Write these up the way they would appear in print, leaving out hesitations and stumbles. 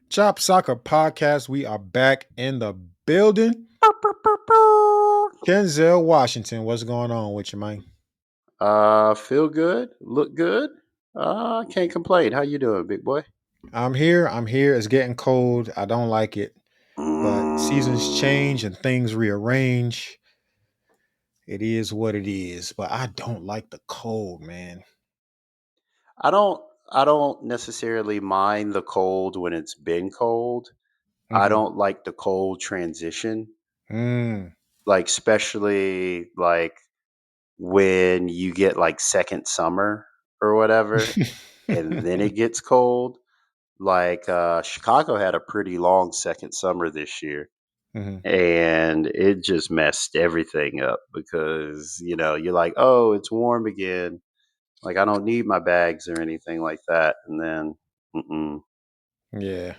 Chop Soccer Podcast. We are back in the building. Kenzel Washington, what's going on with you, man? Feel good, look good. Can't complain. How you doing, big boy? I'm here. I'm here. It's getting cold. I don't like it, but seasons change Mm, and things rearrange. It is what it is, but I don't like the cold, man. I don't. I don't necessarily mind the cold when it's been cold. I Mm-hmm. don't like the cold transition, Mm. like especially like when you get like second summer or whatever, and then it gets cold. Like Chicago had a pretty long second summer this year. hmm And it just messed everything up because, you're like, "Oh, it's warm again. Like, I don't need my bags or anything like that." And then, mm-mm. Yeah.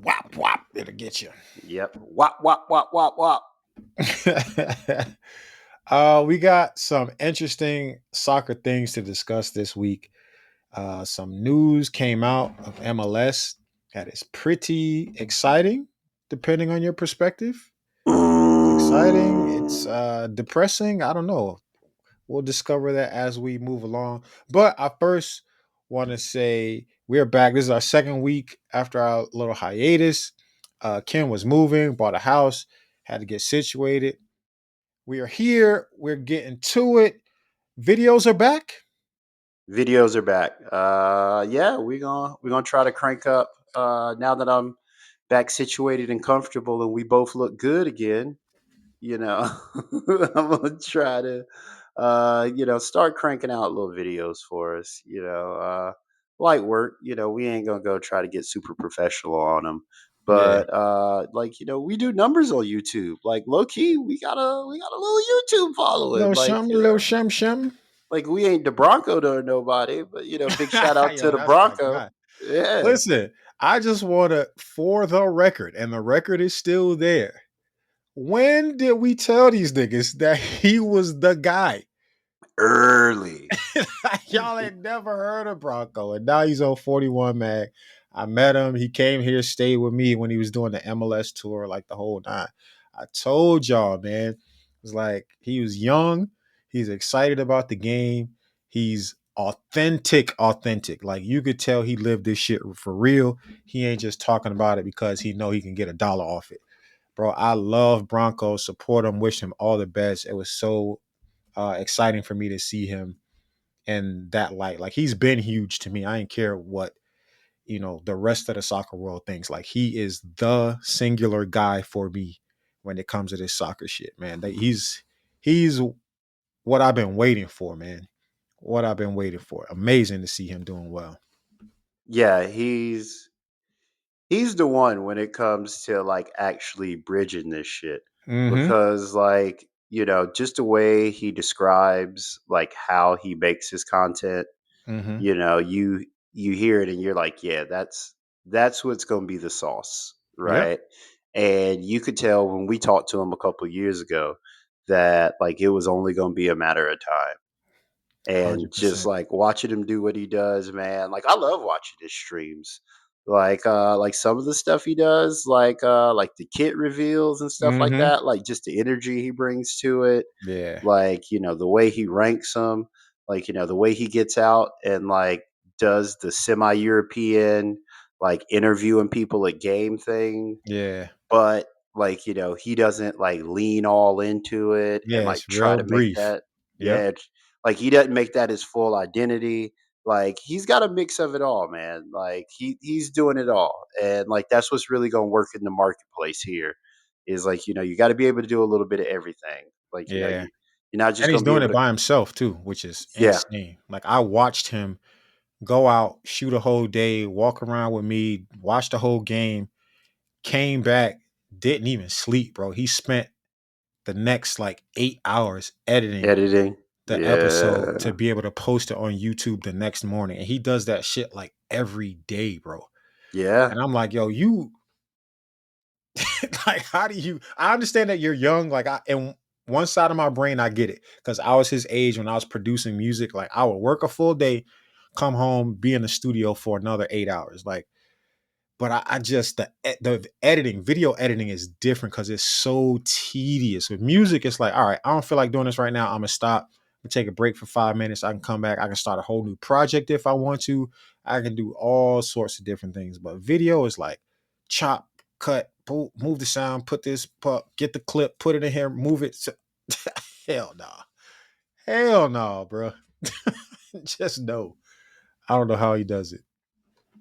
Whop, whop. It'll get you. Yep. Wop, wop, wop, wop, wop. We got some interesting soccer things to discuss this week. Some news came out of MLS that is pretty exciting, depending on your perspective. It's exciting. It's Mm. depressing. I don't know. We'll discover that as we move along. But I first want to say we're back. This is our second week after our little hiatus. Ken was moving, bought a house, had to get situated. We are here. We're getting to it. Videos are back. Videos are back. Yeah, we're gonna try to crank up. Now that I'm back situated and comfortable, and we both look good again. You know, I'm gonna try to, start cranking out little videos for us. Light work. We ain't gonna go try to get super professional on them, Yeah. but we do numbers on YouTube. Like low key, we got a little YouTube following. Little shum, little shum shum. Like we ain't the Bronco to nobody, but big shout out to Yo, the that's my Bronco. guy. Yeah, Listen, I just want to, for the record, and the record is still there. When did we tell these niggas that he was the guy? early. Y'all ain't never heard of Bronco, and now he's on 41 Mag. I met him. He came here, stayed with me when he was doing the MLS tour, like the whole time. I told y'all, man. It's like he was young. He's excited about the game. He's authentic, authentic. Like you could tell he lived this shit for real. He ain't just talking about it because he know he can get a dollar off it. Bro, I love Bronco. Support him. Wish him all the best. It was so exciting for me to see him in that light. Like he's been huge to me. I ain't care what the rest of the soccer world thinks. Like he is the singular guy for me when it comes to this soccer shit, man. He's what I've been waiting for, man. What I've been waiting for. Amazing to see him doing well. Yeah, he's the one when it comes to like actually bridging this shit Mm-hmm. because like just the way he describes like how he makes his content. Mm-hmm. You hear it and you're like, yeah, that's what's going to be the sauce, Yep. right? And you could tell when we talked to him a couple years ago that like it was only going to be a matter of time. And just 100%. like watching him do what he does, man, like I love watching his streams. Like some of the stuff he does, like the kit reveals and stuff like Mm-hmm. that, like just the energy he brings to it, Yeah. like the way he ranks them, like the way he gets out and like does the semi-European like interviewing people at game thing, Yeah. but like he doesn't like lean all into it and Yeah. like It's try real to make brief. that, Yep. yeah, like he doesn't make that his full identity. Like he's got a mix of it all, man. Like he's doing it all, and like that's what's really going to work in the marketplace here is like you got to be able to do a little bit of everything. Like Yeah. you're not just And he's going to be doing able it to, by himself too, which is yeah. insane. Like I watched him go out, shoot a whole day, walk around with me, watch the whole game, came back, didn't even sleep, bro. He spent the next like 8 hours editing Editing. the episode Yeah. to be able to post it on YouTube the next morning. And he does that shit like every day, bro. Yeah. And I'm like, yo, you like how do you I understand that you're young. Like I and one side of my brain, I get it. Cause I was his age when I was producing music. Like I would work a full day, come home, be in the studio for another 8 hours. Like but I just the editing, video editing is different because it's so tedious. With music, it's like, all right, I don't feel like doing this right now. I'm gonna stop. I'm gonna take a break for 5 minutes. I can come back. I can start a whole new project if I want to. I can do all sorts of different things. But video is like chop, cut, move the sound, put this, get the clip, put it in here, move it. Hell no, hell no, bro. Just no. I don't know how he does it.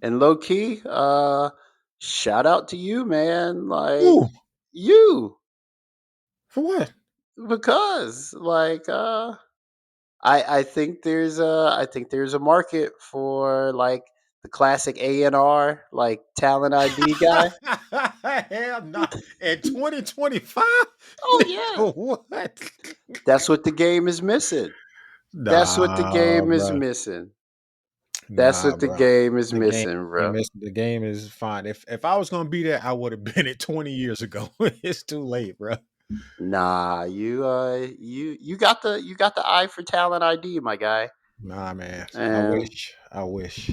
And low key, shout out to you, man. Like Ooh, you, for what? because I think there's a market for like the classic A&R, like talent ID guy. Hell no. In 2025? Oh yeah, Nigga, what? that's what the game is missing. That's what the Nah, game is bro. missing. That's Nah, what the bro. game is The game missing, bro. the game is fine. If I was gonna be there, I would have been it 20 years ago. It's too late, bro. Nah, you got the eye for talent ID, my guy. Nah, man. I And wish. I wish.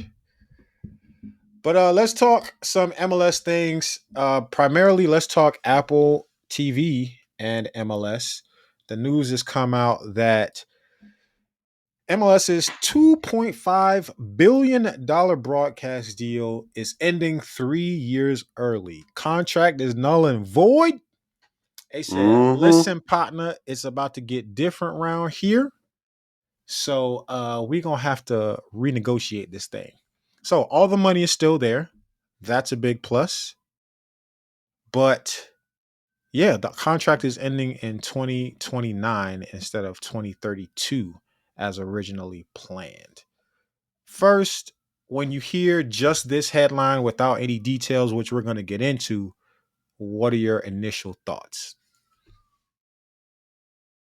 But let's talk some MLS things. Primarily, let's talk Apple TV and MLS. The news has come out that MLS's $2.5 billion broadcast deal is ending 3 years early. Contract is null and void. They said, mm-hmm. listen, partner, it's about to get different around here. So we're gonna have to renegotiate this thing. So all the money is still there. That's a big plus. But yeah, the contract is ending in 2029 instead of 2032 as originally planned. First, when you hear just this headline without any details, which we're going to get into, what are your initial thoughts?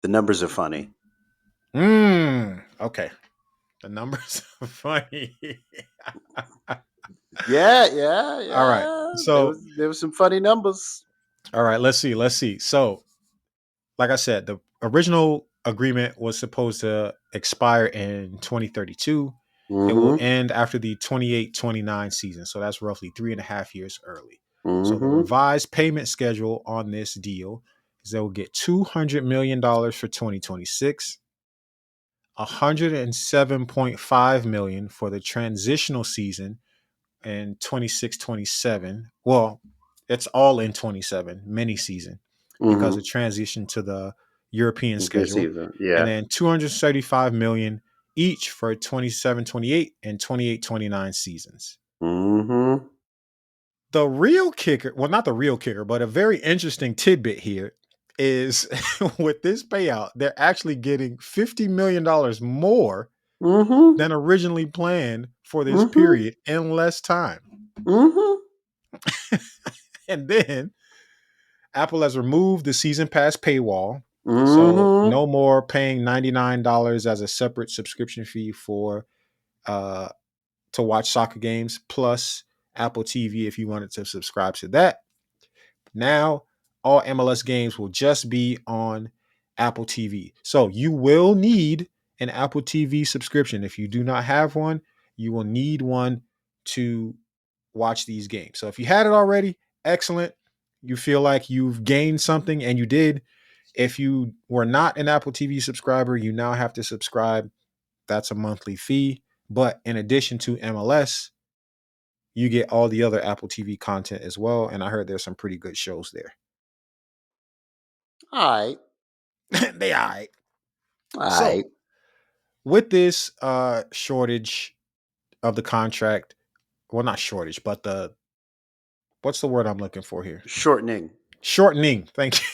The numbers are funny. Okay. The numbers are funny. Yeah, yeah, All right. yeah. So, There was some funny numbers. all right, let's see. Let's see. So, like I said, the original agreement was supposed to expire in 2032. It will Mm-hmm. end after the 28-29 season. So that's roughly 3.5 years early. So the Mm-hmm. revised payment schedule on this deal is they will get $200 million for 2026, 107.5 million for the transitional season in 26-27. Well, it's all in 27, mini season, because Mm-hmm. it transitioned to the European This schedule. season. And Yeah. then 275 million each for 27-28 and 28-29 seasons. Mm-hmm. The real kicker, well, not the real kicker, but a very interesting tidbit here is with this payout, they're actually getting $50 million more Mm-hmm. than originally planned for this Mm-hmm. period in less time. Mm-hmm. And then Apple has removed the season pass paywall. So Mm-hmm. no more paying $99 as a separate subscription fee for uh to watch soccer games plus Apple TV if you wanted to subscribe to that. Now all MLS games will just be on Apple TV. So you will need an Apple TV subscription. If you do not have one, you will need one to watch these games. So if you had it already, excellent. You feel like you've gained something, and you did. If you were not an Apple TV subscriber, you now have to subscribe. That's a monthly fee. But in addition to MLS, you get all the other Apple TV content as well. And I heard there's some pretty good shows there. All right. They all right. All So right. with this shortage of the contract, well, not shortage, but the what's the word I'm looking for here? Shortening. Shortening. Thank you.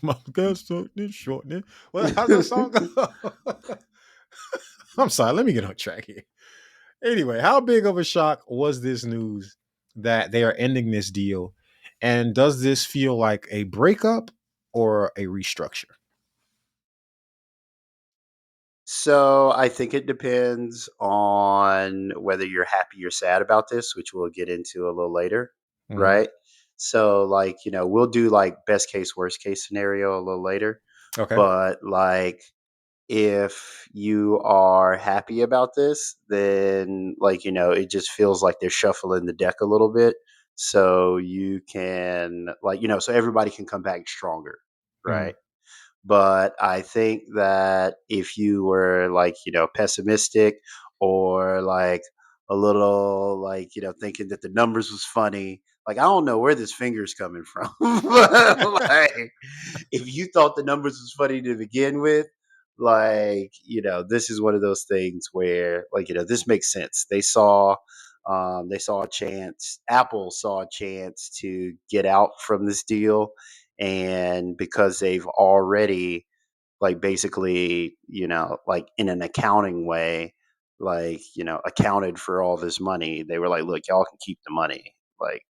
My God, shortening. Well, how's that song go? I'm sorry. Let me get on track here. Anyway, how big of a shock was this news that they are ending this deal? And does this feel like a breakup or a restructure? So I think it depends on whether you're happy or sad about this, which we'll get into a little later, Mhm. right? So like, we'll do like best case, worst case scenario a little later. Okay. But like if you are happy about this, then like, it just feels like they're shuffling the deck a little bit so you can, like, so everybody can come back stronger, Mm-hmm. right? But I think that if you were, like, pessimistic, or like a little, like, thinking that the numbers was funny, like, I don't know where this finger's coming from. But, like, if you thought the numbers was funny to begin with, like, this is one of those things where, like, this makes sense. They saw a chance. Apple saw a chance to get out from this deal, and because they've already, like, basically, like, in an accounting way, like, accounted for all this money, they were like, "Look, y'all can keep the money. Like,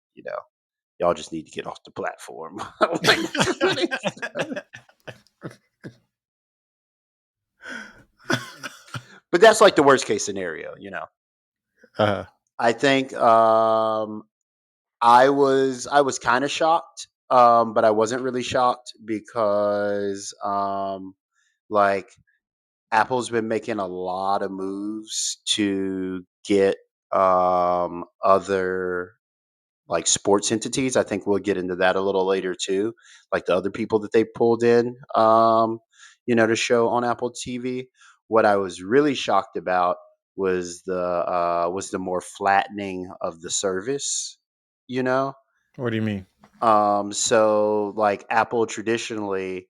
y'all just need to get off the platform." Like, but that's like the worst case scenario. uh, I think I was kind of shocked, but I wasn't really shocked because, like, Apple's been making a lot of moves to get other, like, sports entities. I think we'll get into that a little later too, like the other people that they pulled in, to show on Apple TV. What I was really shocked about was the more flattening of the service. You know, what do you mean? so, like, Apple traditionally,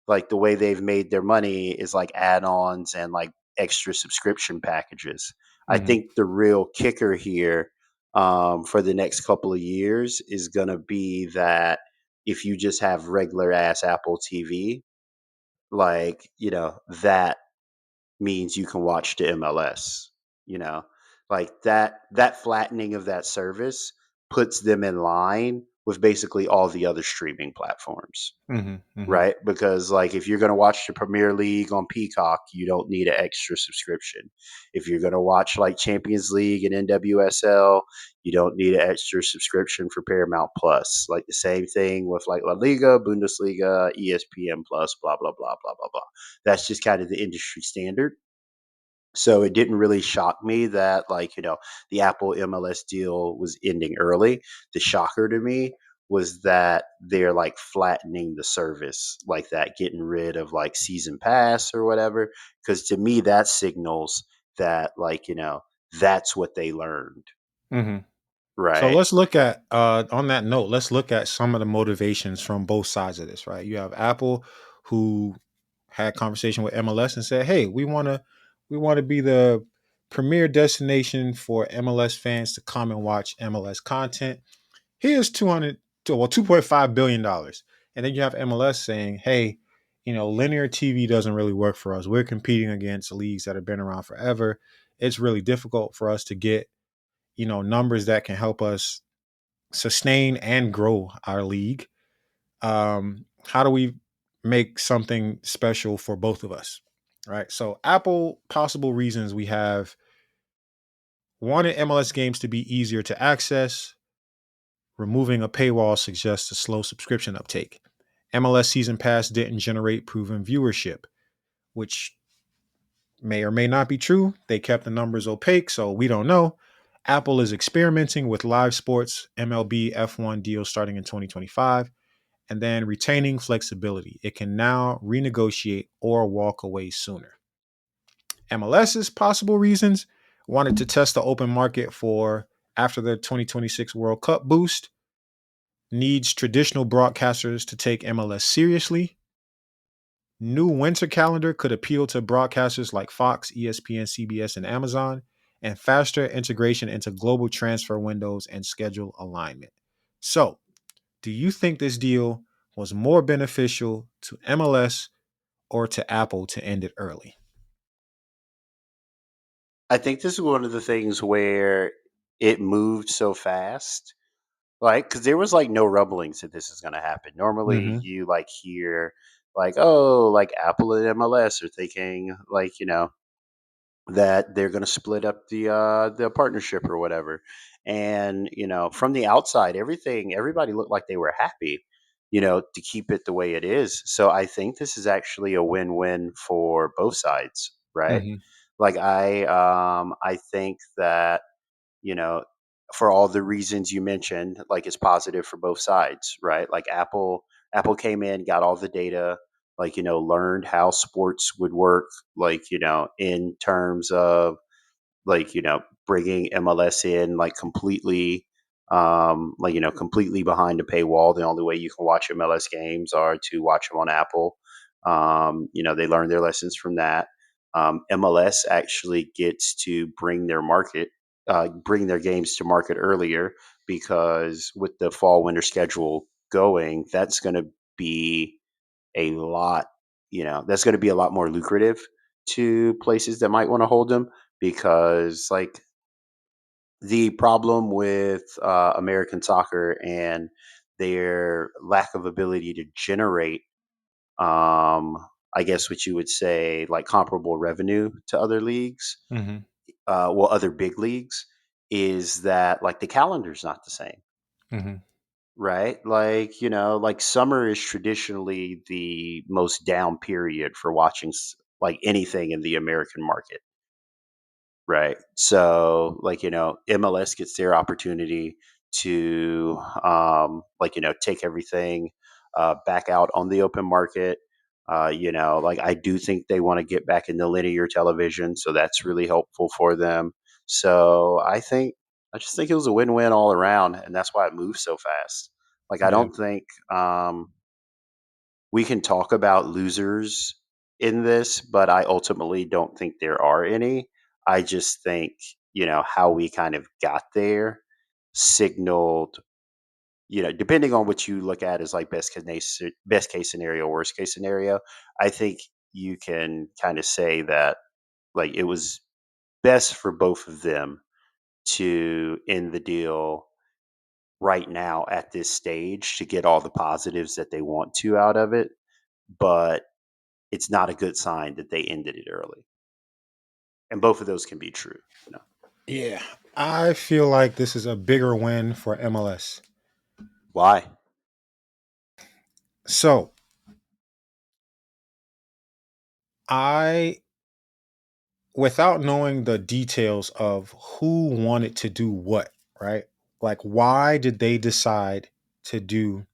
like, the way they've made their money is like add-ons and, like, extra subscription packages. I Mm-hmm. think the real kicker here, for the next couple of years, is gonna be that if you just have regular ass Apple TV, like, that means you can watch the MLS, you know? Like, that flattening of that service puts them in line with basically all the other streaming platforms, Mm-hmm. Mm-hmm. right? Because, like, if you're gonna watch the Premier League on Peacock, you don't need an extra subscription. If you're gonna watch, like, Champions League and NWSL, you don't need an extra subscription for Paramount Plus. Like, the same thing with, like, La Liga, Bundesliga, ESPN Plus, blah, blah, blah, blah, blah, blah. That's just kind of the industry standard. So it didn't really shock me that, like, the Apple MLS deal was ending early. The shocker to me was that they're, like, flattening the service like that, getting rid of, like, season pass or whatever. Because to me, that signals that, like, that's what they learned, Mm-hmm. So right? let's look at on that note, let's look at some of the motivations from both sides of this, right? You have Apple who had conversation with MLS and said, "Hey, we want to be the premier destination for MLS fans to come and watch MLS content. Here's 2.5 billion dollars." And then you have MLS saying, "Hey, linear TV doesn't really work for us. We're competing against leagues that have been around forever. It's really difficult for us to get, numbers that can help us sustain and grow our league. How do we make something special for both of us?" Right. So, Apple possible reasons we have: wanted MLS games to be easier to access. Removing a paywall suggests a slow subscription uptake. MLS Season Pass didn't generate proven viewership, which may or may not be true. They kept the numbers opaque, so we don't know. Apple is experimenting with live sports, MLB F1 deals starting in 2025, and then retaining flexibility. It can now renegotiate or walk away sooner. MLS's possible reasons: wanted to test the open market for after the 2026 World Cup boost, needs traditional broadcasters to take MLS seriously. New winter calendar could appeal to broadcasters like Fox, ESPN, CBS, and Amazon, and faster integration into global transfer windows and schedule alignment. So, do you think this deal was more beneficial to MLS or to Apple to end it early? I think this is one of the things where it moved so fast. Like, because there was, like, no rumblings that this is gonna happen. Normally, Mm-hmm. you, like, hear, like, "Oh, like, Apple and MLS are thinking, like, that they're gonna split up the partnership or whatever." And, from the outside, everybody looked like they were happy, to keep it the way it is. So I think this is actually a win-win for both sides, right? Mm-hmm. Like, I think that, you know for all the reasons you mentioned, like it's positive for both sides, right? Like Apple came in, got all the data, like learned how sports would work, like in terms of like bringing MLS in like completely, like completely behind a paywall. The only way you can watch MLS games are to watch them on Apple. They learned their lessons from that. MLS actually gets to bring their games to market earlier, because with the fall winter schedule going, that's going to be a lot. That's going to be a lot more lucrative to places that might want to hold them, because like the problem with American soccer and their lack of ability to generate, um, I guess what you would say, like comparable revenue to other leagues, Hmm. well, other big leagues, is that like the calendar's not the same, Hmm. right? Like, like summer is traditionally the most down period for watching like anything in the American market. Right. So, like, MLS gets their opportunity to, like, take everything back out on the open market. Like, I do think they want to get back into linear television. So that's really helpful for them. So I just think it was a win win all around. And that's why it moves so fast. Like, I Yeah. don't think, we can talk about losers in this, but I ultimately don't think there are any. I just think, how we kind of got there signaled, depending on what you look at as like best case scenario, worst case scenario, I think you can kind of say that like it was best for both of them to end the deal right now at this stage to get all the positives that they want to out of it. But it's not a good sign that they ended it early. And both of those can be true. Yeah. I feel like this is a bigger win for MLS. Why? So I, without knowing the details of who wanted to do what, right? Like, why did they decide to do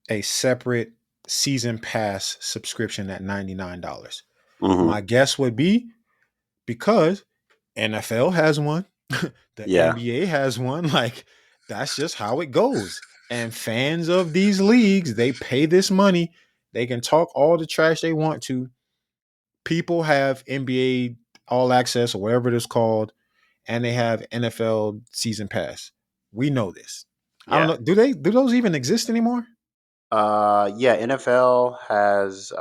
a separate season pass subscription at $99? Hmm. My guess would be because NFL has one, the Yeah. NBA has one. Like, that's just how it goes. And fans of these leagues, they pay this money. They can talk all the trash they want to. People have NBA All Access or whatever it is called, and they have NFL Season Pass. We know this. I don't Yeah. know. Do those even exist anymore? Yeah. NFL has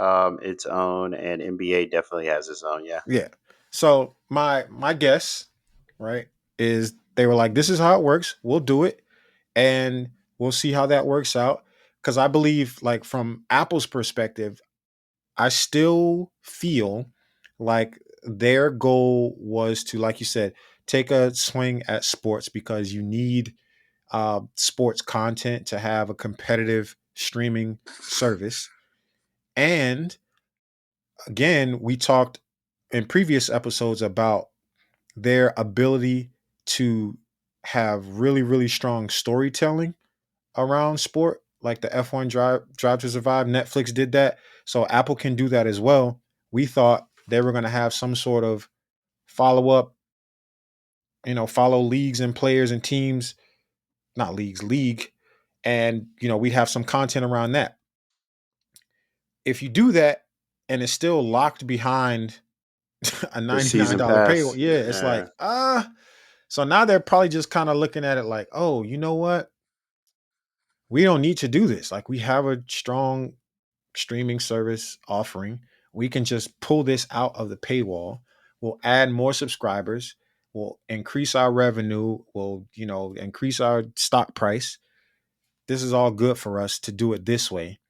its own, and NBA definitely has its own. Yeah. Yeah. So my guess, right, is they were like, this is how it works. We'll do it, and we'll see how that works out. Because I believe, like from Apple's perspective, I still feel like their goal was to, like you said, take a swing at sports because you need sports content to have a competitive streaming service. And again, we talked in previous episodes about their ability to have really, really strong storytelling around sport, like the F1 Drive to Survive. Netflix did that. So Apple can do that as well. We thought they were going to have some sort of follow up, follow leagues and players and teams, not leagues, league. And, we'd have some content around that. If you do that and it's still locked behind a The $99 season paywall, pass. yeah, it's Yeah. like, so now they're probably just kind of looking at it like, oh, you know what? We don't need to do this. Like, we have a strong streaming service offering. We can just pull this out of the paywall. We'll add more subscribers. We'll increase our revenue. We'll, increase our stock price. This is all good for us to do it this way.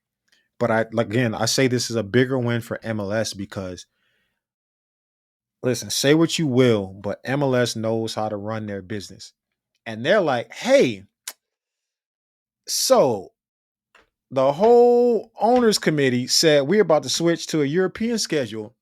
But again, I say this is a bigger win for MLS because listen, say what you will, but MLS knows how to run their business. And they're like, hey, so the whole owners committee said we're about to switch to a European schedule.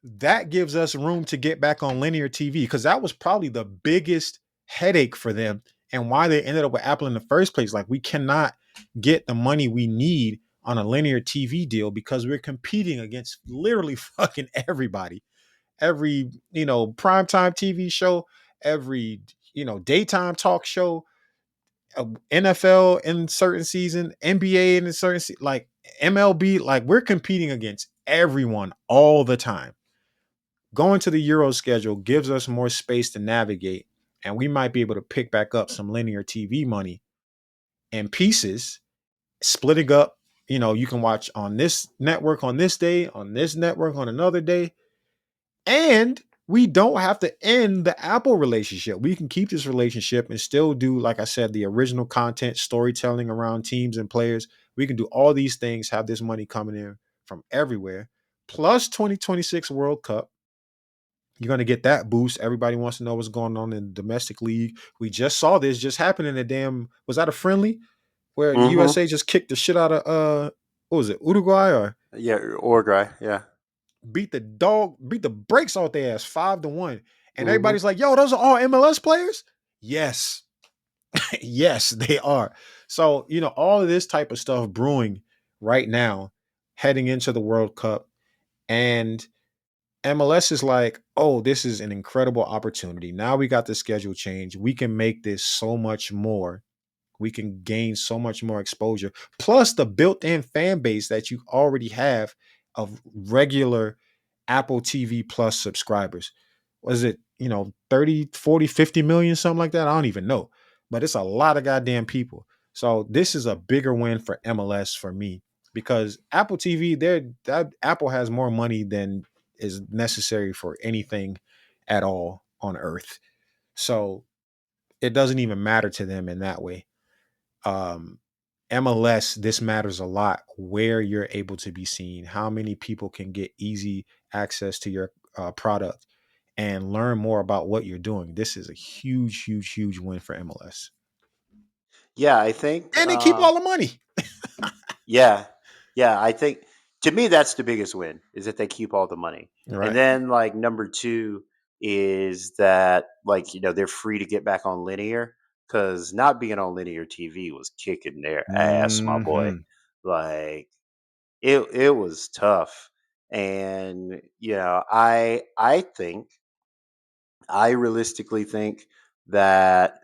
That gives us room to get back on linear TV because that was probably the biggest. headache for them and why they ended up with Apple in the first place. Like, we cannot get the money we need on a linear TV deal because we're competing against literally fucking everybody. Every, primetime TV show, every, daytime talk show, NFL in certain season, NBA in a certain like MLB, like we're competing against everyone all the time. Going to the Euro schedule gives us more space to navigate, and we might be able to pick back up some linear TV money in pieces, splitting up. You can watch on this network on this day, on this network on another day, and we don't have to end the Apple relationship. We can keep this relationship and still do, like I said, the original content, storytelling around teams and players. We can do all these things, have this money coming in from everywhere, plus 2026 World Cup. You're going to get that boost. Everybody wants to know what's going on in the domestic league. We just saw this just happen in a damn, was that a friendly where Mm-hmm. USA just kicked the shit out of, what was it, Uruguay, or Yeah, Uruguay. Yeah. beat the brakes off their ass 5-1. And Mm-hmm. everybody's like, yo, those are all MLS players? Yes. Yes, they are. So, all of this type of stuff brewing right now, heading into the World Cup. And MLS is like, oh, this is an incredible opportunity. Now we got the schedule change. We can make this so much more. We can gain so much more exposure. Plus the built-in fan base that you already have of regular Apple TV Plus subscribers. Was it, 30, 40, 50 million, something like that? I don't even know. But it's a lot of goddamn people. So this is a bigger win for MLS for me because Apple TV, that Apple has more money than is necessary for anything at all on earth. So it doesn't even matter to them in that way. um, MLS, this matters a lot where you're able to be seen, how many people can get easy access to your product and learn more about what you're doing. This is a huge, huge, huge win for MLS. Yeah, I think. And they keep all the money. Yeah, yeah, I think to me that's the biggest win is that they keep all the money, and Right. then like number two is that like they're free to get back on linear because not being on linear TV was kicking their ass, my boy. Hmm. Like it was tough, and I think I realistically think that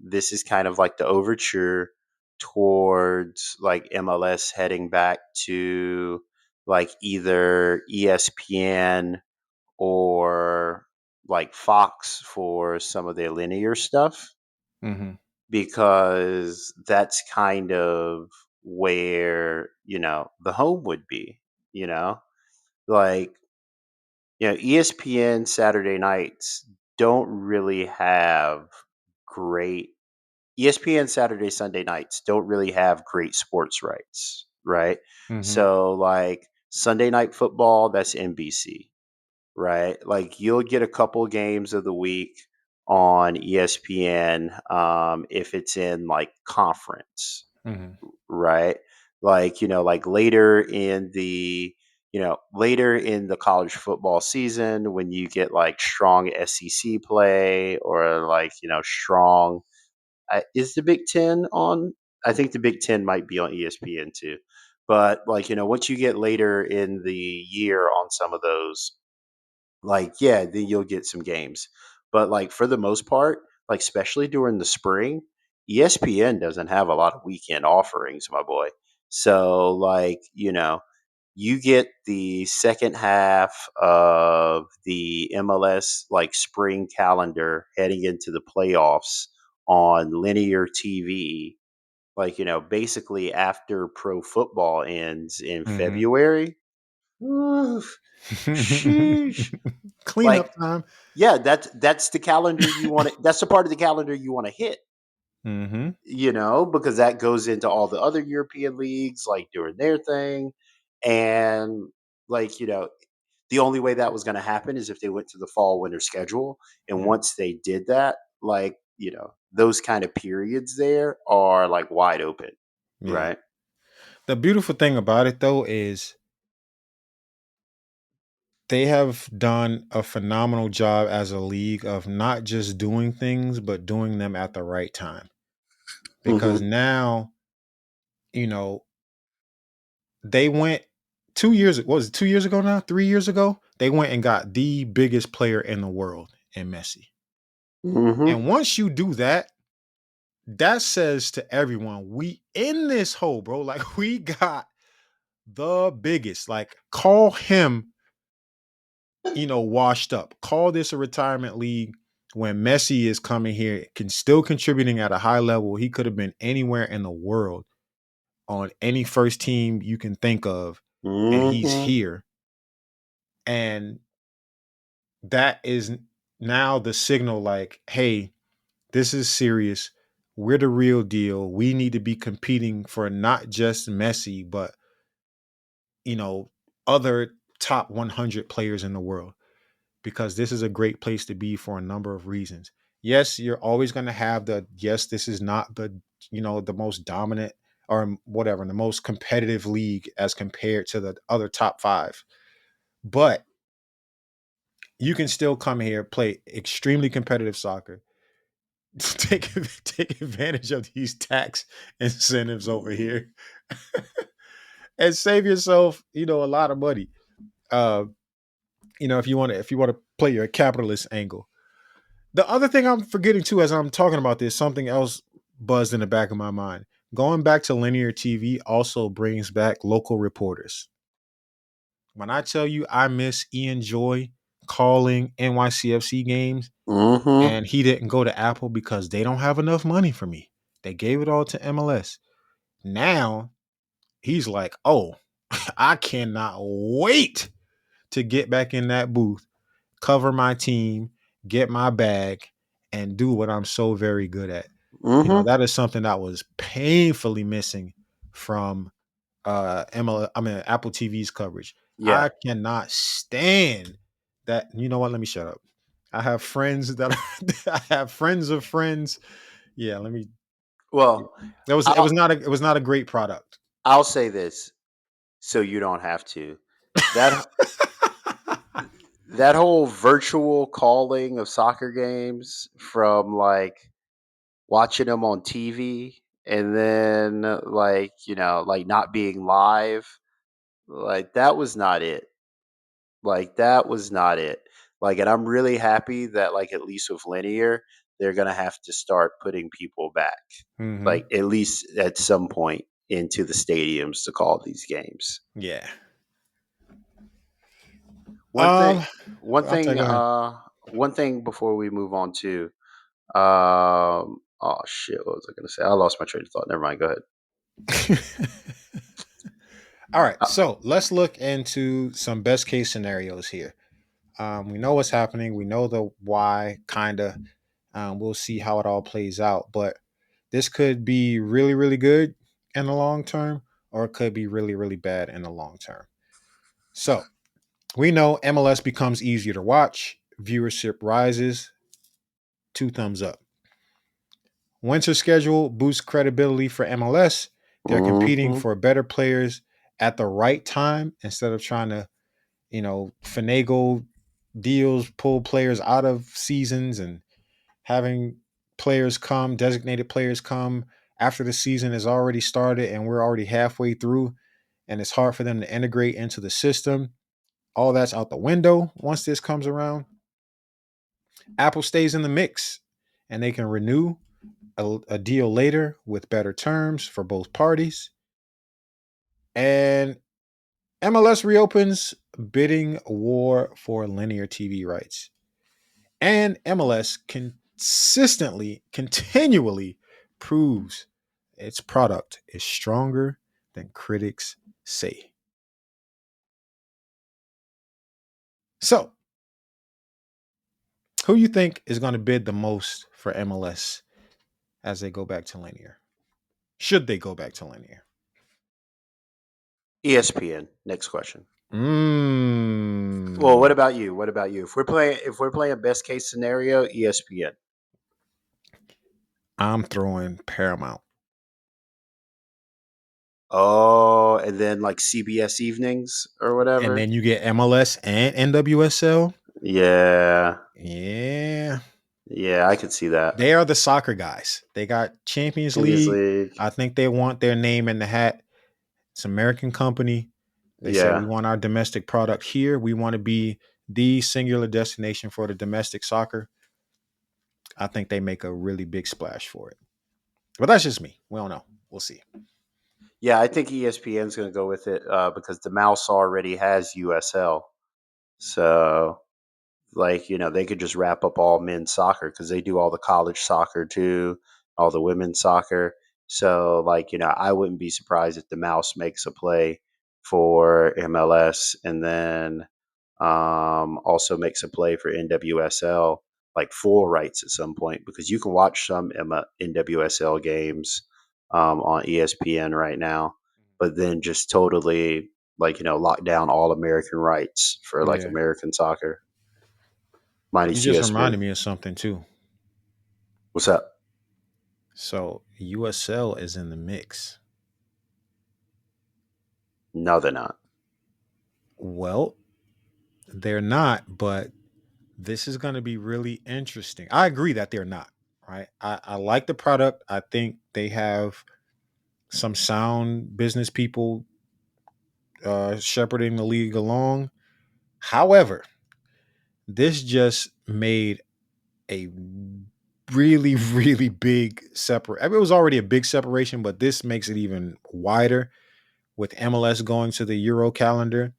this is kind of like the overture towards like MLS heading back to like either ESPN or like Fox for some of their linear stuff Hmm. because that's kind of where, the home would be, you know? Like ESPN Saturday nights don't really have great ESPN Saturday Sunday nights don't really have great sports rights, right? Hmm. So like Sunday night football, that's NBC, right? Like you'll get a couple games of the week on ESPN if it's in like conference, Hmm. right? Like, like later in the college football season when you get like strong SEC play or like, strong is the Big 10 on I think the Big 10 might be on ESPN too. But like, once you get later in the year on some of those, like, yeah, then you'll get some games. But like for the most part, like especially during the spring, ESPN doesn't have a lot of weekend offerings, my boy. So like, you get the second half of the MLS like spring calendar heading into the playoffs on linear TV, like, basically after pro football ends in Hmm. February. Oof, sheesh. Cleanup Like, time. yeah, that's the calendar you want to. That's the part of the calendar you want to hit. Hmm. Because that goes into all the other European leagues, like doing their thing, and like the only way that was going to happen is if they went to the fall winter schedule, and Yeah. once they did that, like those kind of periods there are like wide open, Yeah. right? The beautiful thing about it though is they have done a phenomenal job as a league of not just doing things, but doing them at the right time. Because Mhm. now, you know, they went 2 years, what was it, 2 years ago now? 3 years ago? They went and got the biggest player in the world in Messi. Mhm. And once you do that, that says to everyone, we in this hole, bro. Like we got the biggest. Like call him, washed up. Call this a retirement league when Messi is coming here, can still contributing at a high level. He could have been anywhere in the world on any first team you can think of, and he's Mhm. here. And that is now the signal like, hey, this is serious. We're the real deal. We need to be competing for not just Messi, but you know, other top 100 players in the world because this is a great place to be for a number of reasons. Yes, you're always going to have yes, this is not the most dominant or whatever, the most competitive league as compared to the other top 5. But you can still come here, play extremely competitive soccer, take take advantage of these tax incentives over here and save yourself, a lot of money. Uh, if you want to play your capitalist angle. The other thing I'm forgetting too, as I'm talking about this, something else buzzed in the back of my mind. Going back to linear TV also brings back local reporters. When I tell you I miss Ian Joy calling NYCFC games, Mhm. and he didn't go to Apple because they don't have enough money for me. They gave it all to MLS. Now he's like, oh, I cannot wait to get back in that booth, cover my team, get my bag, and do what I'm so very good at. Mhm. That is something that was painfully missing from Apple TV's coverage. Yeah. I cannot stand that. You know what? Let me shut up. I have friends that I have friends of friends. Yeah, let me. Well, It was I'll not a great product. I'll say this so you don't have to. That that whole virtual calling of soccer games from like watching them on TV and then like not being live, like that was not it. Like that was not it. Like, and I'm really happy that like at least with linear, they're gonna have to start putting people back, Hmm. like at least at some point into the stadiums to call these games. Yeah. One thing, one I'll thing, take it. uh, one thing before we move on to, oh shit, what was I gonna say? I lost my train of thought. Never mind. Go ahead. All right, Uh, so let's look into some best case scenarios here. We know what's happening. We know the why, kind of. We'll see how it all plays out. But this could be really, really good in the long term, or it could be really, really bad in the long term. So we know MLS becomes easier to watch, viewership rises, 2 thumbs up. Winter schedule boosts credibility for MLS. They're competing mhm, for better players at the right time instead of trying to, finagle deals, pull players out of seasons and having designated players come after the season has already started and we're already halfway through and it's hard for them to integrate into the system. All that's out the window once this comes around. Apple stays in the mix and they can renew a deal later with better terms for both parties. And MLS reopens bidding war for linear TV rights. And MLS continually proves its product is stronger than critics say. So, who you think is going to bid the most for MLS as they go back to linear? Should they go back to linear? ESPN. Next question. Well, what Mmm. about you? What about you? If we're playing best case scenario, ESPN. I'm throwing Paramount. Oh, and then like CBS evenings or And whatever. then you get MLS and NWSL. Yeah, Yeah. yeah, I could see that. They are the soccer guys. They got Champions Champions League. League. I think they want their name in the hat. It's an American company. They said we Yeah, want our domestic product here. We want to be the singular destination for the domestic soccer. I think they make a really big splash for it. But that's just me. We don't know. We'll see. yeah. I think ESPN's going to go with it because the mouse already has USL. So like, they could just wrap up all men's soccer because they do all the college soccer too, all the women's soccer. So, like, I wouldn't be surprised if the mouse makes a play for MLS and then also makes a play for NWSL, like full rights at some point, because you can watch some NWSL games on ESPN right now, but then just totally, like, lock down all American rights for like Yeah. American soccer. You Minus just ESPN. reminded me of something too. What's up? So USL is in the mix. No, they're not. Well, they're not, but this is going to be really interesting. I agree that they're not, right? I like the product. I think they have some sound business people shepherding the league along. However, this just made a really, really big separate. I mean, it was already a big separation, but this makes it even wider with MLS going to the Euro calendar,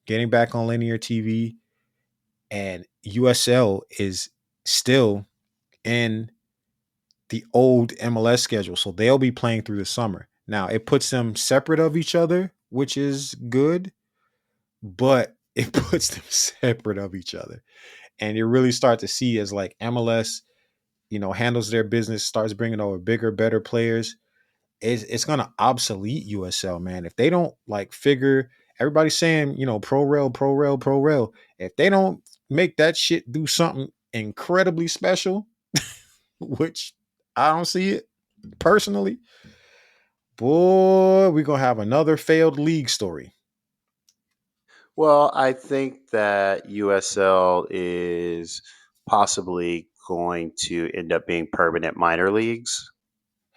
getting back on linear TV, and USL is still in the old MLS schedule. So they'll be playing through the summer. Now, it puts them separate of each other, which is good, but it puts them separate of each other. And you really start to see as like MLS, handles their business, starts bringing over bigger, better players. It's going to obsolete USL, man. If they don't like figure, everybody's saying, pro rail, pro rail, pro rail. If they don't make that shit do something incredibly special, which I don't see it personally, boy, we're going to have another failed league story. Well, I think that USL is possibly going to end up being permanent minor leagues.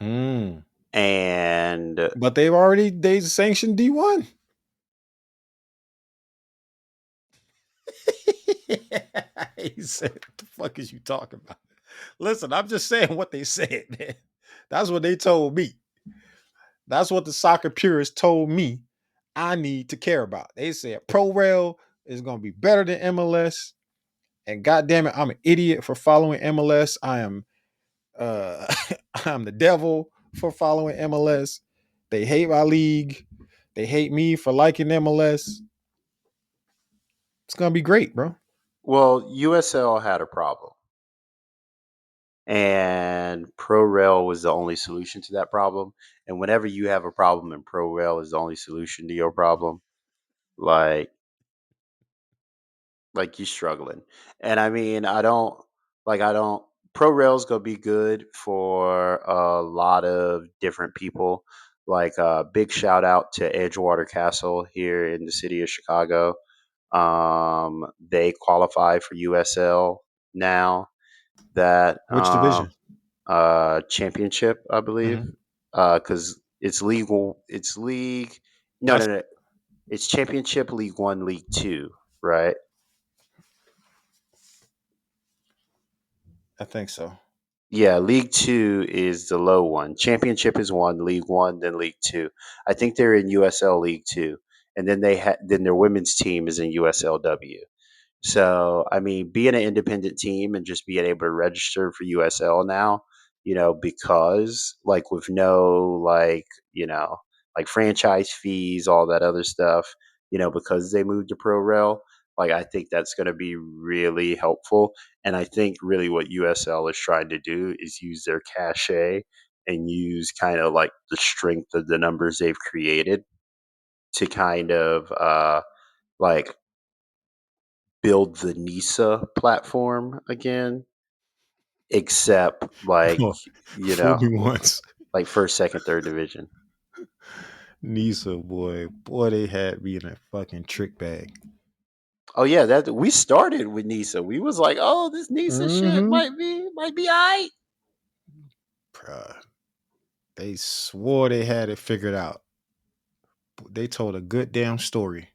Mm. And But they sanctioned D1. He said, "What the fuck is you talking about?" Listen, I'm just saying what they said, man. That's what they told me. That's what the soccer purists told me I need to care about. They said Pro Rail is going to be better than MLS. And goddamn it, I'm an idiot for following MLS. I am I'm the devil for following MLS. They hate my league. They hate me for liking MLS. It's gonna be great, bro. well, USL had a problem. And Pro Rail was the only solution to that problem. And whenever you have a problem and Pro Rail is the only solution to your problem, like you struggling. And I mean, I don't Pro Rail's gonna be good for a lot of different people. Like big shout out to Edgewater Castle here in the city of Chicago. They qualify for USL now. That Which division? championship, I believe. Mm-hmm. Because it's legal. It's league. No, no, That's no. It's championship, League One, League Two, right? I think so. Yeah, League Two is the low one. Championship is one, League One, then League Two. I think they're in USL League Two, and then then their women's team is in USLW. So, I mean, being an independent team and just being able to register for USL now, because like with no like franchise fees, all that other stuff, because they moved to Pro Rail, like I think that's going to be really helpful. And I think really what USL is trying to do is use their cachet and use kind of like the strength of the numbers they've created to kind of like build the NISA platform again, except like, you Fool know, me once. like first, second, third division. Nisa, boy, they had me in a fucking trick bag. Oh yeah, that we started with Nisa. We was like, oh, this Nisa shit Mm-hmm. might be alright. Bruh, they swore they had it figured out. They told a good damn story.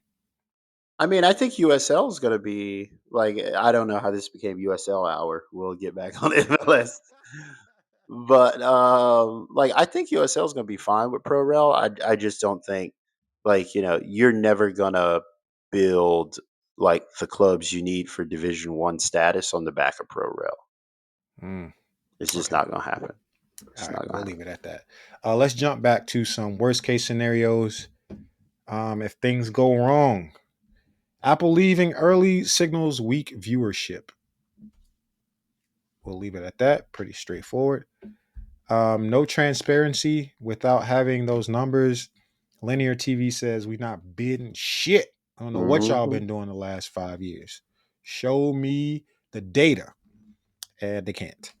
I mean, I think USL is gonna be like I don't know how this became USL hour. We'll get back on MLS. But like I think USL is gonna be fine with Pro Rel. I just don't think like, you're never gonna build like the clubs you need for Division One status on the back of Pro Rel. Mm, It's just okay. not gonna happen. All It's right. not We'll gonna leave happen. it at that. Let's jump back to some worst case scenarios. If things go wrong, Apple leaving early signals weak viewership. We'll leave it at that. Pretty straightforward. No transparency without having those numbers. Linear TV says we not bidding shit. I don't know what y'all Hmm. been doing the last 5 years. Show me the data, and they can't.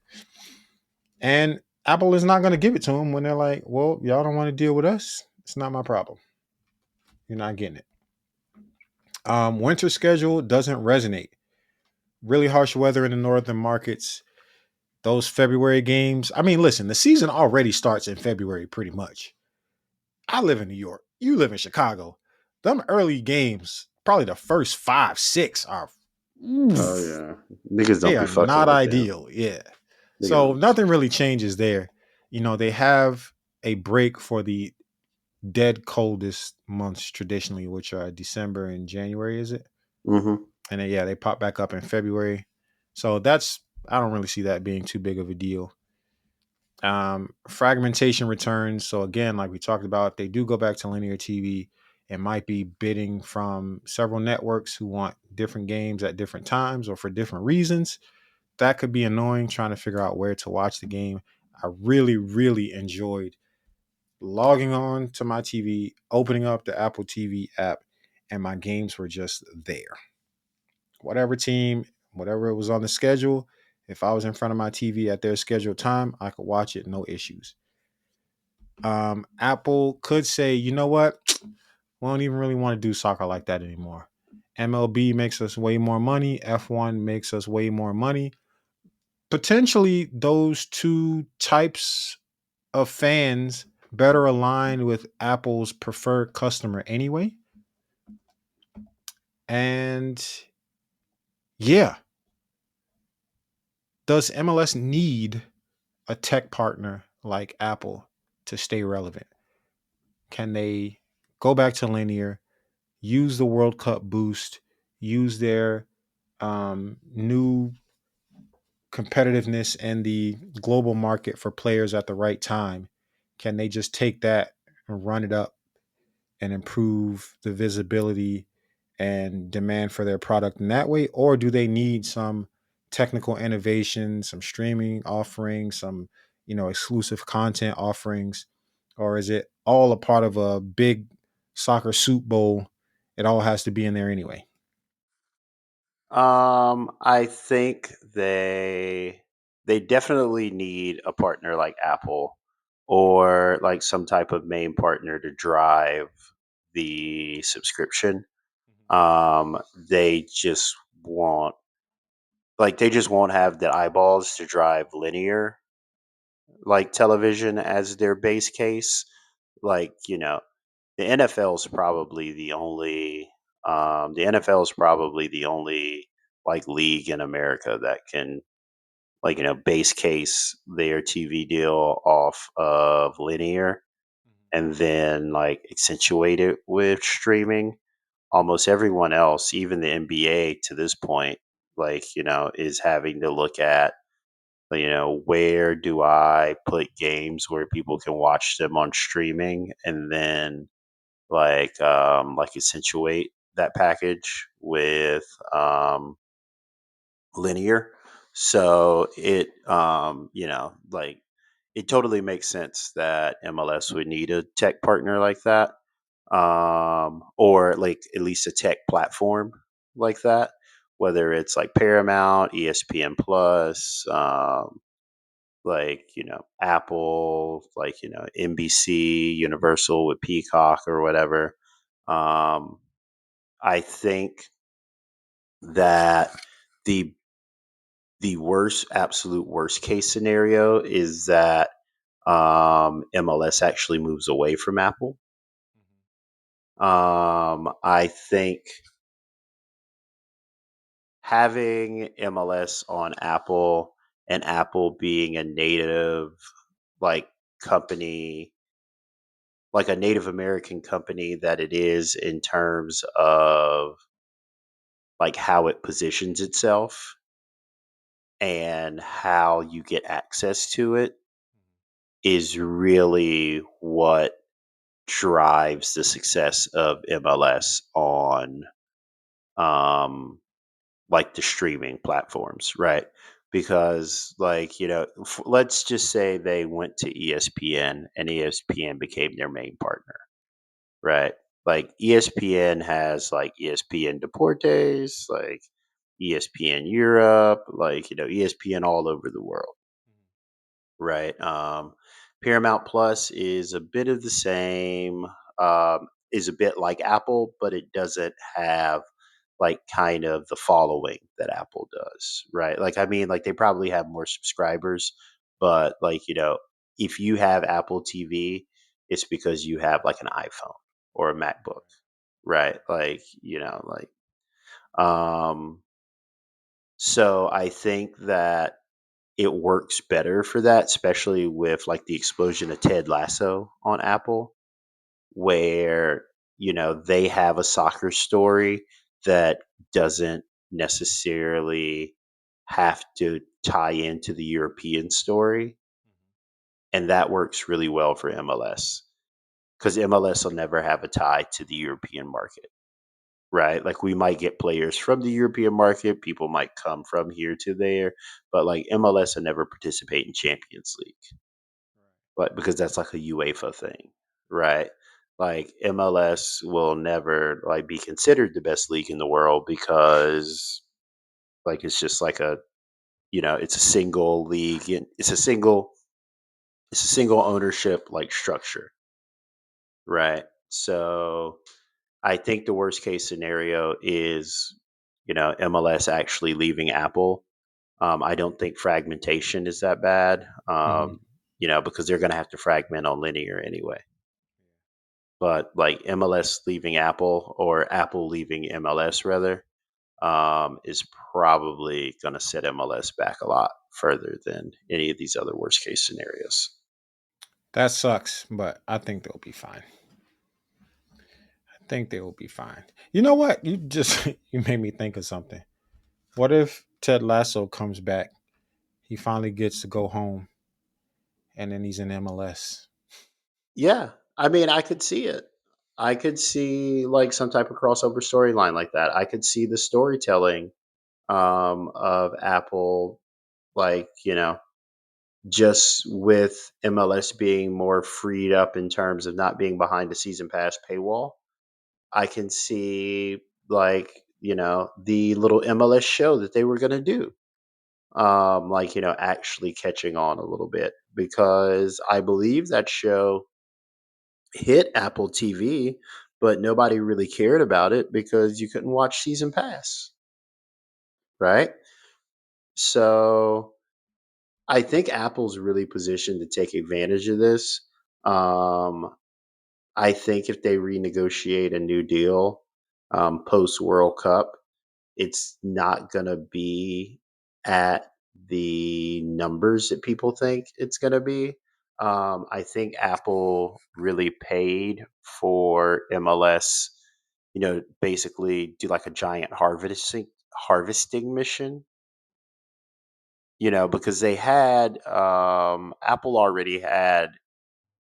And Apple is not going to give it to them when they're like, "Well, y'all don't want to deal with us. It's not my problem. You're not getting it." Winter schedule doesn't resonate. Really harsh weather in the northern markets. Those February games. I mean, listen, the season already starts in February pretty much. I live in New York. You live in Chicago. Them early games, probably the first five, six are Oh oof, yeah, niggas they don't be are fucking not with them. ideal. Yeah. Niggas So don't be nothing fucking really with them. changes there. They have a break for the dead coldest months traditionally, which are December and January, is it? Hmm. And then yeah, they pop back up in February. So that's I don't really see that being too big of a deal. Fragmentation returns. So again, like we talked about, if they do go back to linear TV, it might be bidding from several networks who want different games at different times or for different reasons. That could be annoying trying to figure out where to watch the game. I really, really enjoyed logging on to my TV, opening up the Apple TV app, and my games were just there. Whatever team, whatever it was on the schedule, if I was in front of my TV at their scheduled time, I could watch it, no issues. Apple could say, you know what, we don't even really want to do soccer like that anymore. MLB makes us way more money. F1 makes us way more money. Potentially, those two types of fans better aligned with Apple's preferred customer anyway. And yeah, does MLS need a tech partner like Apple to stay relevant? Can they go back to linear, use the World Cup boost, use their new competitiveness in the global market for players at the right time? Can they just take that and run it up and improve the visibility and demand for their product in that way? Or do they need some technical innovation, some streaming offerings, some, exclusive content offerings? Or is it all a part of a big soccer soup bowl? It all has to be in there anyway. I think they definitely need a partner like Apple or like some type of main partner to drive the subscription. They just won't they just won't have the eyeballs to drive linear like television as their base case. Like, the NFL is probably the only like league in America that can base case their TV deal off of linear and then like accentuate it with streaming. Almost everyone else, even the NBA to this point, is having to look at, where do I put games where people can watch them on streaming and then accentuate that package with linear. So it totally makes sense that MLS would need a tech partner like that, or like at least a tech platform like that, whether it's like Paramount, ESPN Plus, like Apple, like NBC, Universal with Peacock or whatever. Um, I think that the worst, absolute worst case scenario is that MLS actually moves away from Apple. I think having MLS on Apple and Apple being a native like company, like a Native American company that it is in terms of like how it positions itself and how you get access to it is really what drives the success of MLS on um like the streaming platforms, right? Because like, let's just say they went to ESPN and ESPN became their main partner, right? Like ESPN has like ESPN Deportes, like ESPN Europe, like, ESPN all over the world, right? Paramount Plus is a bit of the same, is a bit like Apple, but it doesn't have like kind of the following that Apple does, right? Like, I mean, like they probably have more subscribers, but like, if you have Apple TV, it's because you have like an iPhone or a MacBook, right? Like, um, so I think that it works better for that, especially with like the explosion of Ted Lasso on Apple, where they have a soccer story that doesn't necessarily have to tie into the European story, and that works really well for MLS because MLS will never have a tie to the European market. Right, like we might get players from the European market, people might come from here to there, but like MLS will never participate in Champions League, but because that's like a UEFA thing, right? Like MLS will never like be considered the best league in the world because like it's just like it's a single league and it's a single ownership like structure, right? So I think the worst case scenario is MLS actually leaving Apple. I don't think fragmentation is that bad, Mhm. because they're going to have to fragment on linear anyway. But like MLS leaving Apple or Apple leaving MLS rather, is probably going to set MLS back a lot further than any of these other worst case scenarios. That sucks, but I think they'll be fine. I think they will be fine. You know what? You just you made me think of something. What if Ted Lasso comes back? He finally gets to go home, and then he's in MLS. Yeah, I mean, I could see it. I could see like some type of crossover storyline like that. I could see the storytelling of Apple, like just with MLS being more freed up in terms of not being behind a season pass paywall. I can see like the little MLS show that they were going to do, like actually catching on a little bit because I believe that show hit Apple TV, but nobody really cared about it because you couldn't watch season pass, right? So I think Apple's really positioned to take advantage of this. Um, I think if they renegotiate a new deal post World Cup, it's not going to be at the numbers that people think it's going to be. I think Apple really paid for MLS, basically do like a giant harvesting mission, because they had Apple already had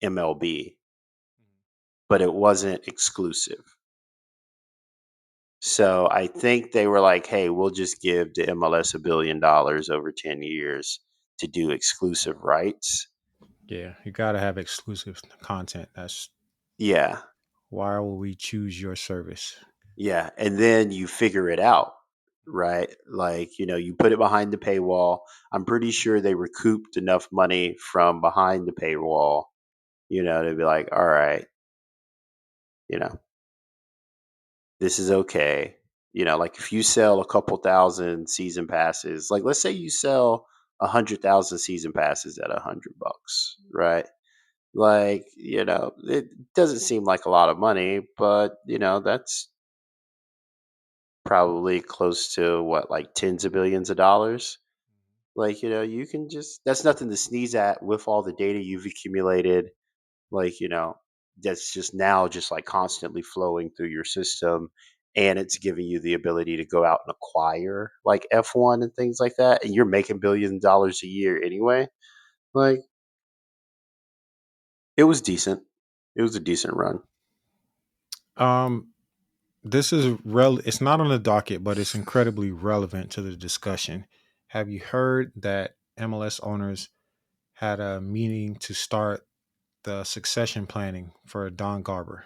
MLB, but it wasn't exclusive. So I think they were like, "Hey, we'll just give the MLS $1 billion over 10 years to do exclusive rights." Yeah, you gotta have exclusive content. That's Yeah, why will we choose your service? yeah, and then you figure it out. right? Like, you put it behind the paywall. I'm pretty sure they recouped enough money from behind the paywall, to be like, all right, you know, this is okay. Like if you sell a couple thousand season passes, like let's say you sell 100,000 season passes at $100, right? Like, it doesn't seem like a lot of money, but that's probably close to what, like tens of billions of dollars. Like, you can just, that's nothing to sneeze at with all the data you've accumulated. Like, that's just now just like constantly flowing through your system. And it's giving you the ability to go out and acquire like F1 and things like that. And you're making billions of dollars a year anyway. Like, it was decent. It was a decent run. Um, this is it's not on the docket, but it's incredibly relevant to the discussion. Have you heard that MLS owners had a meeting to start the succession planning for Don Garber?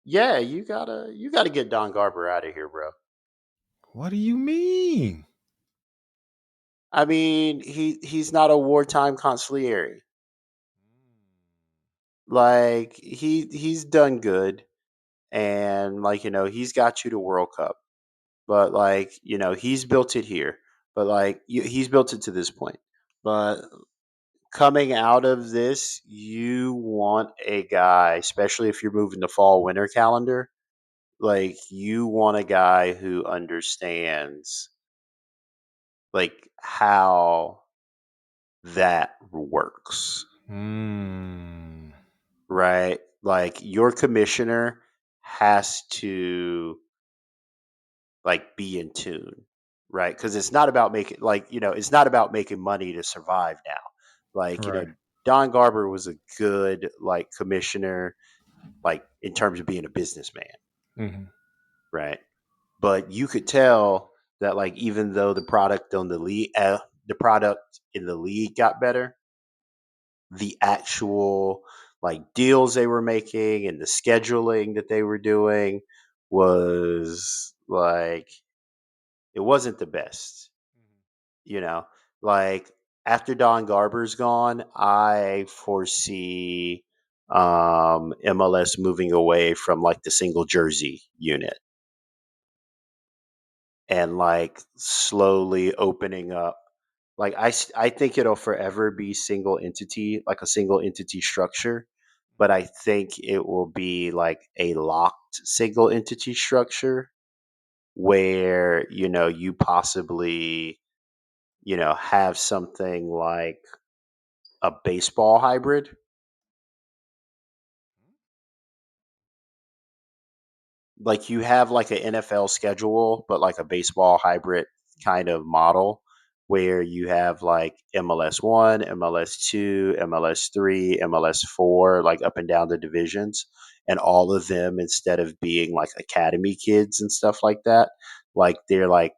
Yeah, you gotta get Don Garber out of here, bro. What do you mean? I mean, he's not a wartime consigliere. Like he's done good, and like he's got you to World Cup, but like he's built it here, but like he's built it to this point. But coming out of this, you want a guy, especially if you're moving the fall winter calendar. Like you want a guy who understands like how that works, Hmm. right? Like your commissioner has to like be in tune, right? Because it's not about making like it's not about making money to survive now. Like Right. Don Garber was a good like commissioner, like in terms of being a businessman, Hmm. right? But you could tell that like even though the product in the league got better, the actual like deals they were making and the scheduling that they were doing was like it wasn't the best, you know. Like after Don Garber's gone, I foresee MLS moving away from like the single jersey unit and like slowly opening up. Like I think it'll forever be single entity, like a single entity structure, but I think it will be like a locked single entity structure where you possibly have something like a baseball hybrid. Like you have like an NFL schedule, but like a baseball hybrid kind of model where you have like MLS 1, MLS 2, MLS 3, MLS 4, like up and down the divisions. And all of them, instead of being like academy kids and stuff like that, like they're like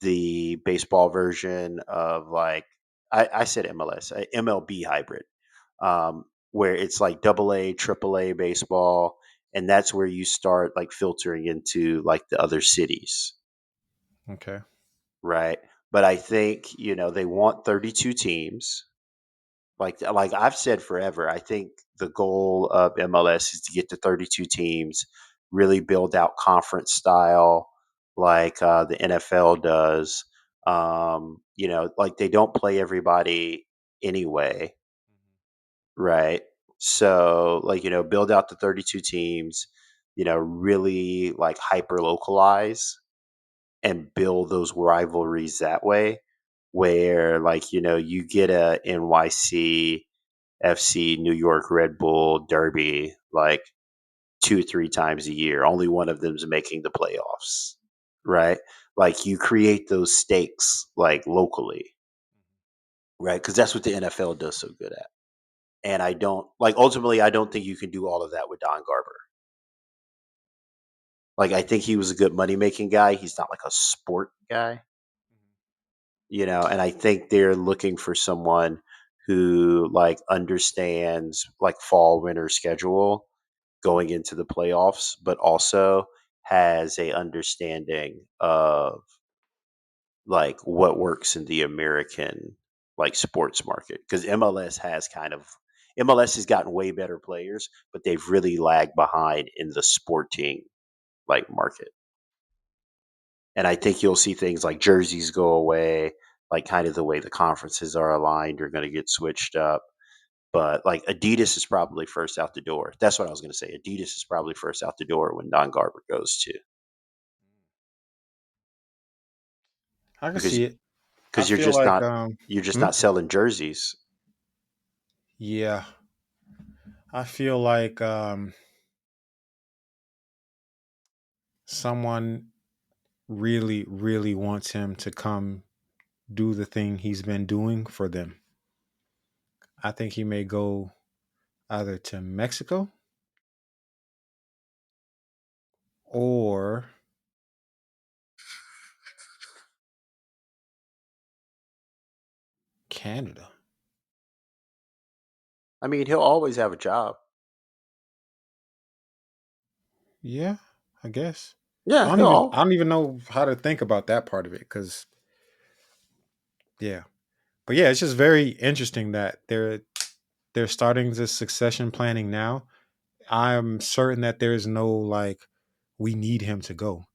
the baseball version of like, I said MLS, MLB hybrid, where it's like double A, triple A baseball, and that's where you start like filtering into like the other cities, Okay. right? But I think they want 32 teams. Like I've said forever, I think the goal of MLS is to get to 32 teams, really build out conference style, like the NFL does. Like they don't play everybody anyway, right? So, like, build out the 32 teams, really like hyper localize and build those rivalries that way, where, like, you get a NYC FC New York Red Bull derby like 2 3 times a year. Only one of them's making the playoffs, right? Like, you create those stakes like locally, right? Because that's what the NFL does so good at. And I don't like ultimately I don't think you can do all of that with Don Garber. Like I think he was a good money making guy. He's not like a sport guy, and I think they're looking for someone who like understands like fall winter schedule going into the playoffs, but also has a understanding of like what works in the American like sports market because MLS has gotten way better players, but they've really lagged behind in the sporting like market. And I think you'll see things like jerseys go away, like kind of the way the conferences are aligned are going to get switched up. But like Adidas is probably first out the door. That's what I was going to say. Adidas is probably first out the door when Don Garber goes to I can because see it. I because feel like you're just hmm? not selling jerseys. Yeah. I feel like someone really, really wants him to come do the thing he's been doing for them. I think he may go either to Mexico or Canada. I mean, he'll always have a job. Yeah, I guess. Yeah, I he'll. don't even know how to think about that part of it cuz yeah. But yeah, it's just very interesting that they're starting this succession planning now. I'm certain that there's no like we need him to go.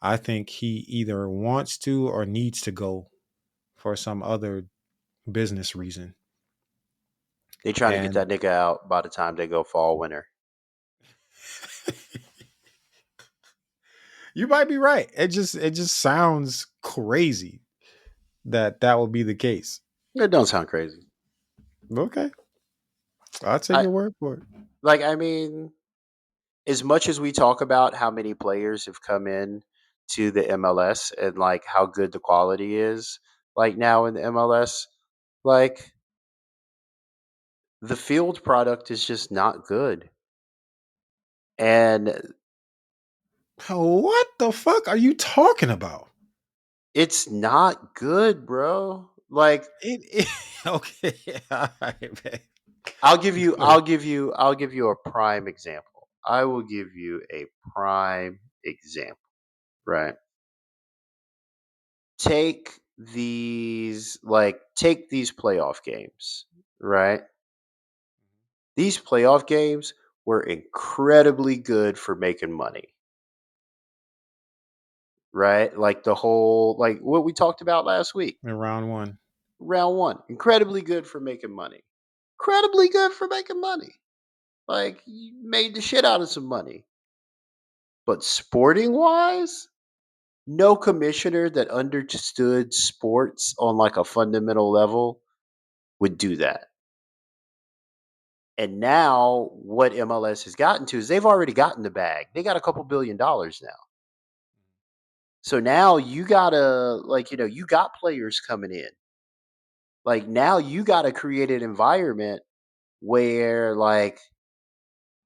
I think he either wants to or needs to go for some other business reason. They trying to get And that nigga out by the time they go fall winter. you might be right. It just sounds crazy that that will be the case. It don't sound crazy. Okay, I'll take I your word for it. like. I mean, as much as we talk about how many players have come in to the MLS and like how good the quality is, like now in the MLS, like the field product is just not good. And What the fuck are you talking about? it's not good, bro. Like Okay, all right, man. Go ahead. I'll give you a prime example. I will give you a prime example, right? Take these playoff games, right? These playoff games were incredibly good for making money, right? Like the whole like what we talked about last week. In round one. Round 1, incredibly good for making money. Incredibly good for making money. Like you made the shit out of some money. But sporting wise, no commissioner that understood sports on like a fundamental level would do that. And now what MLS has gotten to is they've already gotten the bag. They got a couple $1 billion now. So now you gotta you got players coming in. Like now you gotta create an environment where like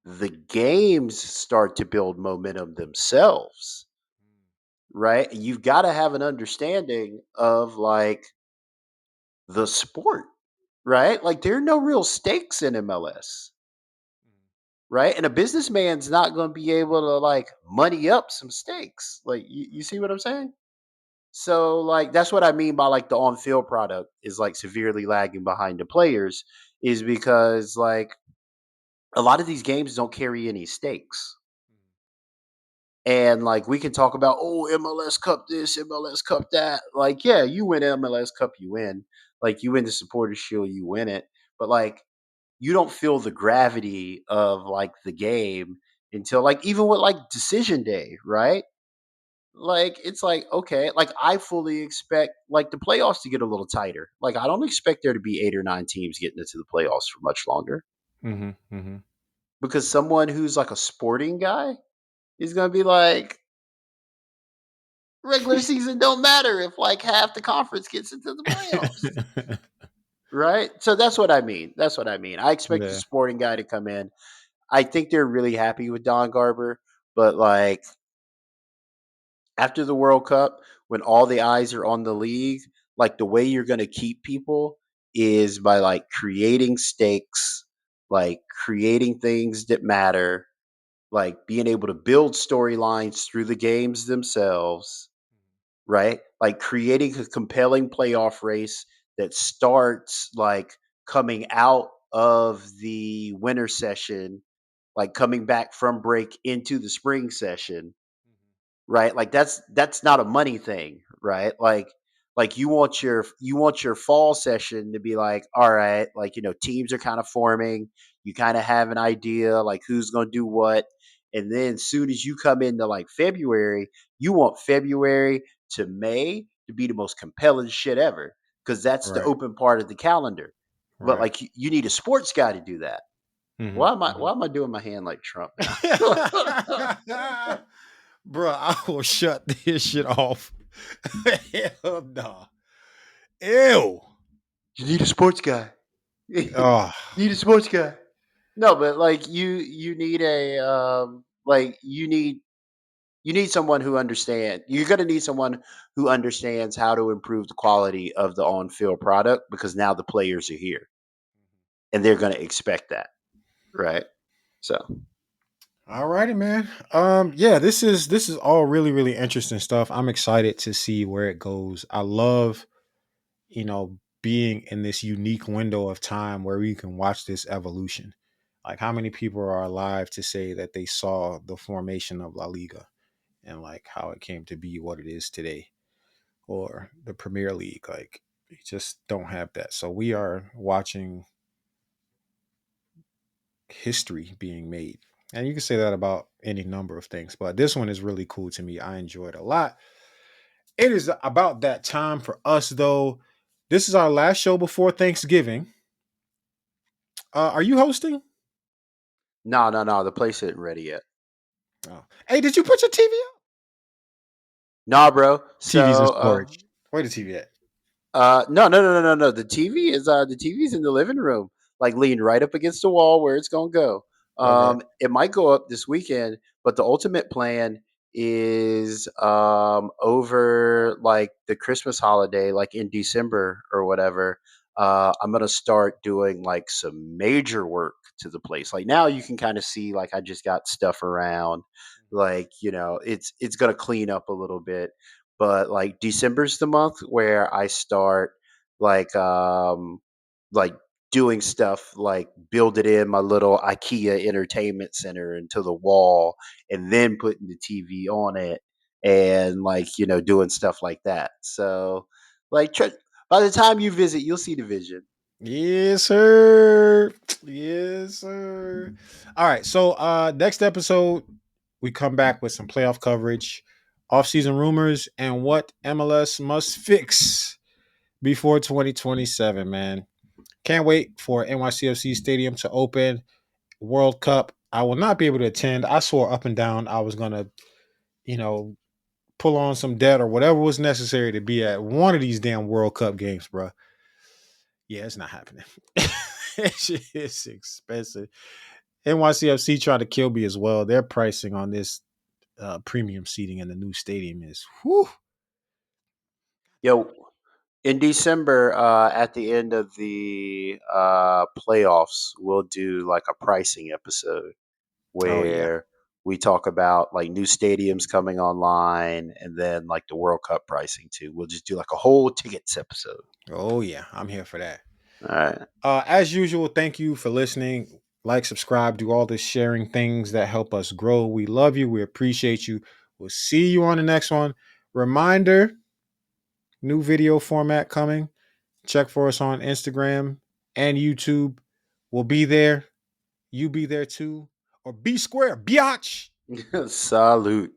the games start to build momentum themselves, right? You've got to have an understanding of like the sport, right? Like there are no real stakes in MLS, right? And a businessman's not going to be able to like money up some stakes. Like you see what I'm saying? So like that's what I mean by like the on-field product is like severely lagging behind the players is because like a lot of these games don't carry any stakes. And like we can talk about, oh, MLS Cup this, MLS Cup that. Like, yeah, you win MLS Cup, you win. Like you win the Supporters Shield, you win it. But like you don't feel the gravity of like the game until like even with like decision day, right? Like it's like okay, like I fully expect like the playoffs to get a little tighter. Like I don't expect there to be 8 or 9 teams getting into the playoffs for much longer Mm-hmm. Mm-hmm. because someone who's like a sporting guy is going to be like regular season don't matter if like half the conference gets into the playoffs. Right? So that's what I mean. That's what I mean. I expect the Yeah. sporting guy to come in. I think they're really happy with Don Garber, but like after the World Cup, when all the eyes are on the league, like the way you're going to keep people is by like creating stakes, like creating things that matter, like being able to build storylines through the games themselves, right? Like creating a compelling playoff race that starts like coming out of the winter session, like coming back from break into the spring session, right? Like that's not a money thing, right? Like you want your fall session to be like, all right, like teams are kind of forming, you kind of have an idea like who's going to do what, and then soon as you come into like February, you want February to May to be the most compelling shit ever because that's the Right. open part of the calendar. But Right. like you need a sports guy to do that. Hmm. Why am I doing my hand like Trump now? Bro, I will shut this shit off. Hell no. Ew. You need a sports guy. Oh, Need a sports guy. No, but like you need a like you need someone who understand. You're gonna need someone who understands how to improve the quality of the on field product because now the players are here and they're gonna expect that, right? So all righty, man. Yeah, this is all really, really interesting stuff. I'm excited to see where it goes. I love, being in this unique window of time where we can watch this evolution. Like how many people are alive to say that they saw the formation of La Liga and like how it came to be what it is today, or the Premier League. Like you just don't have that. So we are watching history being made. And you can say that about any number of things, but this one is really cool to me. I enjoyed it a lot. It is about that time for us, though. This is our last show before Thanksgiving. Are you hosting? no, the place isn't ready yet. Oh. Hey, did you put your TV up? Nah, bro. TV's in So storage. Where the TV at? no. The TV's in the living room, like leaned right up against the wall where it's gonna go. Okay. It might go up this weekend, but the ultimate plan is over like the Christmas holiday, like in December or whatever. I'm gonna start doing like some major work to the place. Like now you can kind of see like I just got stuff around, like it's gonna clean up a little bit, but like December's the month where I start like like doing stuff like build it in my little IKEA entertainment center into the wall and then putting the TV on it and like doing stuff like that. So like by the time you visit, you'll see the vision. Yes, sir. Yes, sir. All right. So next episode, we come back with some playoff coverage, off-season rumors, and what MLS must fix before 2027, man. Can't wait for NYCFC Stadium to open. World Cup. I will not be able to attend. I swore up and down I was gonna, you know, pull on some debt or whatever was necessary to be at one of these damn World Cup games, bro. Yeah, it's not happening. It's expensive. NYCFC tried to kill me as well. Their pricing on this premium seating in the new stadium is whew. Yo, in December, at the end of the playoffs, we'll do like a pricing episode Oh yeah. where we talk about like new stadiums coming online and then like the World Cup pricing too. We'll just do like a whole tickets episode. Oh yeah. I'm here for that. All right. As usual, thank you for listening. Like, subscribe, do all the sharing things that help us grow. We love you. We appreciate you. We'll see you on the next one. Reminder, new video format coming. Check for us on Instagram and YouTube. We'll be there. You be there too. Or be square, biatch. Salute.